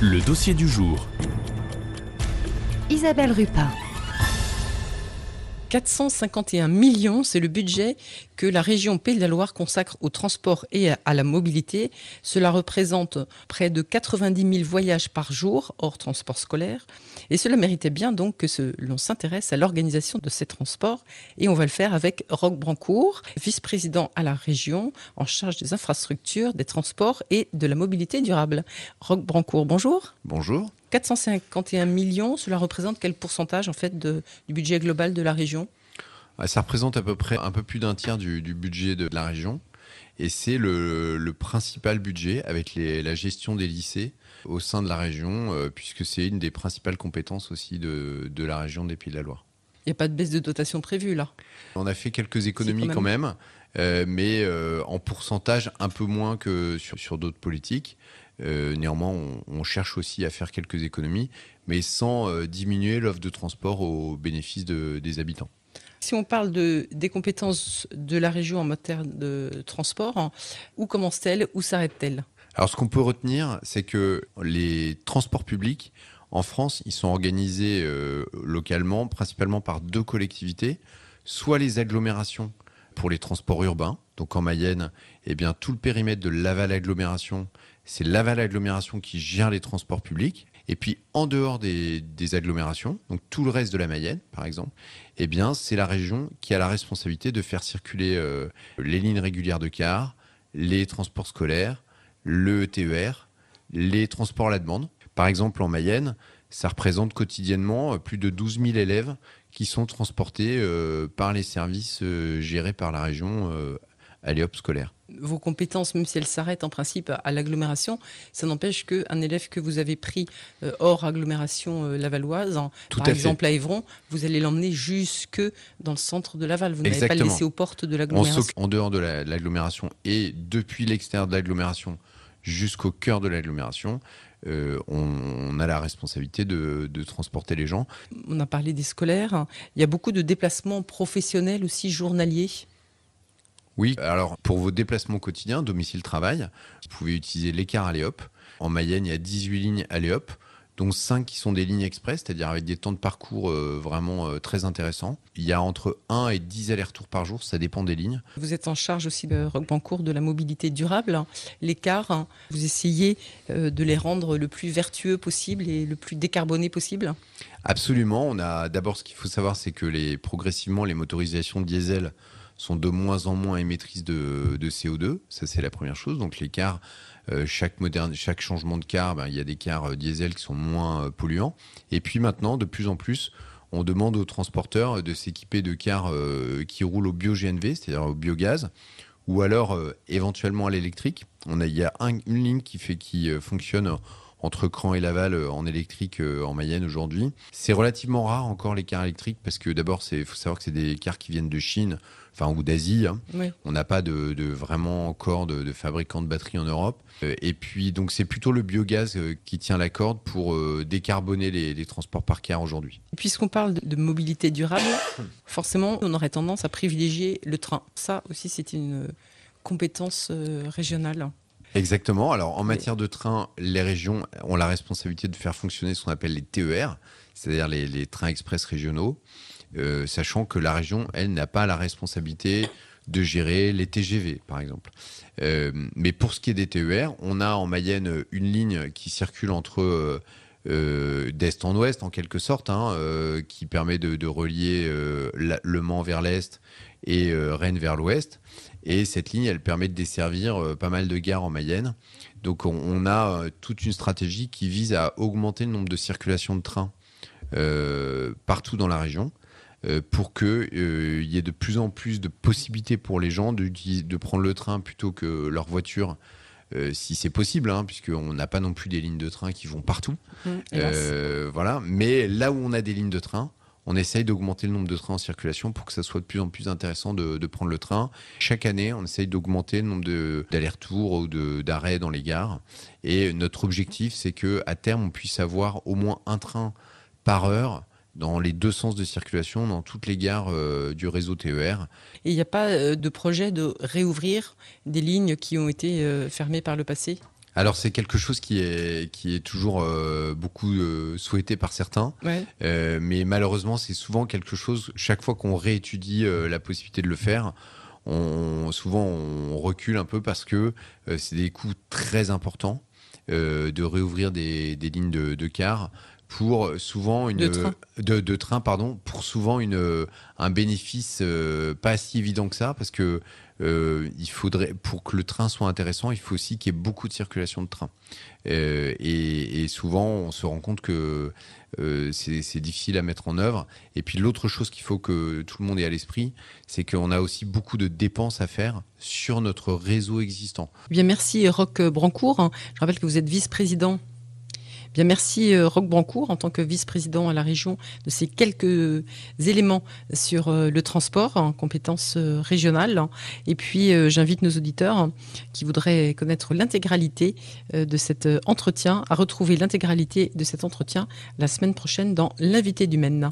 Le dossier du jour. Isabelle Rupin. 451 millions, c'est le budget que la région Pays de la Loire consacre au transport et à la mobilité. Cela représente près de 90 000 voyages par jour, hors transport scolaire. Et cela méritait bien donc que l'on s'intéresse à l'organisation de ces transports. Et on va le faire avec Roch Brancourt, vice-président à la région, en charge des infrastructures, des transports et de la mobilité durable. Roch Brancourt, bonjour. Bonjour. 451 millions, cela représente quel pourcentage en fait du budget global de la région ? Ça représente à peu près un peu plus d'un tiers du budget de la région. Et c'est le principal budget avec la gestion des lycées au sein de la région, puisque c'est une des principales compétences aussi de la région des Pays de la Loire. Il n'y a pas de baisse de dotation prévue là ? On a fait quelques économies quand même, mais en pourcentage un peu moins que sur d'autres politiques. Néanmoins, on cherche aussi à faire quelques économies, mais sans diminuer l'offre de transport au bénéfice des habitants. Si on parle des compétences de la région en matière de transport, où commence-t-elle, où s'arrête-t-elle ? Alors, ce qu'on peut retenir, c'est que les transports publics, en France, ils sont organisés localement, principalement par deux collectivités, soit les agglomérations pour les transports urbains. Donc en Mayenne, eh bien, tout le périmètre de Laval Agglomération, c'est Laval Agglomération qui gère les transports publics. Et puis en dehors des agglomérations, donc tout le reste de la Mayenne, par exemple, eh bien, c'est la région qui a la responsabilité de faire circuler les lignes régulières de car, les transports scolaires, le TER, les transports à la demande. Par exemple, en Mayenne, ça représente quotidiennement plus de 12 000 élèves qui sont transportés par les services gérés par la région Alléop scolaire. Vos compétences, même si elles s'arrêtent en principe à l'agglomération, ça n'empêche qu'un élève que vous avez pris hors agglomération lavalloise, par exemple à Évron, vous allez l'emmener jusque dans le centre de Laval. Vous n'allez pas le laisser aux portes de l'agglomération. En dehors de l'agglomération et depuis l'extérieur de l'agglomération jusqu'au cœur de l'agglomération, on a la responsabilité de transporter les gens. On a parlé des scolaires. Il y a beaucoup de déplacements professionnels aussi journaliers. Oui, alors pour vos déplacements quotidiens, domicile-travail, vous pouvez utiliser les cars Alléop. En Mayenne, il y a 18 lignes Alléop, dont 5 qui sont des lignes express, c'est-à-dire avec des temps de parcours vraiment très intéressants. Il y a entre 1 et 10 allers-retours par jour, ça dépend des lignes. Vous êtes en charge aussi de Roch Brancourt de la mobilité durable. Les cars, vous essayez de les rendre le plus vertueux possible et le plus décarboné possible ? Absolument. On a d'abord, ce qu'il faut savoir, c'est que progressivement, les motorisations diesel sont de moins en moins émettrices de CO2. Ça, c'est la première chose. Donc les cars, chaque changement de car, il y a des cars diesel qui sont moins polluants. Et puis maintenant, de plus en plus, on demande aux transporteurs de s'équiper de cars qui roulent au bio-GNV, c'est-à-dire au biogaz, ou alors éventuellement à l'électrique. Il y a une ligne qui fonctionne entre Cran et Laval en électrique en Mayenne aujourd'hui. C'est relativement rare encore les cars électriques parce que d'abord, il faut savoir que c'est des cars qui viennent de Chine ou d'Asie. Oui. On n'a pas vraiment encore de fabricants de batteries en Europe. Et puis, donc, c'est plutôt le biogaz qui tient la corde pour décarboner les transports par car aujourd'hui. Puisqu'on parle de mobilité durable, forcément, on aurait tendance à privilégier le train. Ça aussi, c'est une compétence régionale. Exactement. Alors, en matière de train, les régions ont la responsabilité de faire fonctionner ce qu'on appelle les TER, c'est-à-dire les trains express régionaux, sachant que la région, elle, n'a pas la responsabilité de gérer les TGV, par exemple. Mais pour ce qui est des TER, on a en Mayenne une ligne qui circule entre d'est en ouest, en quelque sorte, qui permet de relier Le Mans vers l'est et Rennes vers l'ouest. Et cette ligne, elle permet de desservir pas mal de gares en Mayenne. Donc on a toute une stratégie qui vise à augmenter le nombre de circulations de trains partout dans la région pour qu'il y ait de plus en plus de possibilités pour les gens de prendre le train plutôt que leur voiture, si c'est possible, puisqu'on n'a pas non plus des lignes de train qui vont partout. Voilà. Mais là où on a des lignes de train, on essaye d'augmenter le nombre de trains en circulation pour que ça soit de plus en plus intéressant de prendre le train. Chaque année, on essaye d'augmenter le nombre d'allers-retours ou d'arrêts dans les gares. Et notre objectif, c'est qu'à terme, on puisse avoir au moins un train par heure dans les deux sens de circulation, dans toutes les gares du réseau TER. Et il n'y a pas de projet de réouvrir des lignes qui ont été fermées par le passé ? Alors c'est quelque chose qui est toujours beaucoup souhaité par certains, Ouais. mais malheureusement c'est souvent quelque chose, chaque fois qu'on réétudie la possibilité de le faire, souvent on recule un peu parce que c'est des coûts très importants de réouvrir des lignes de car pour souvent de train pardon, pour souvent un bénéfice pas si évident que ça, parce que il faudrait, pour que le train soit intéressant, il faut aussi qu'il y ait beaucoup de circulation de train. Et souvent, on se rend compte que c'est difficile à mettre en œuvre. Et puis l'autre chose qu'il faut que tout le monde ait à l'esprit, c'est qu'on a aussi beaucoup de dépenses à faire sur notre réseau existant. Bien, merci Roch Brancourt. Je rappelle que vous êtes vice-président. Bien, merci Roch Brancourt en tant que vice-président à la région de ces quelques éléments sur le transport en compétences régionales. Et puis j'invite nos auditeurs qui voudraient connaître l'intégralité de cet entretien à retrouver l'intégralité de cet entretien la semaine prochaine dans l'invité du MEN.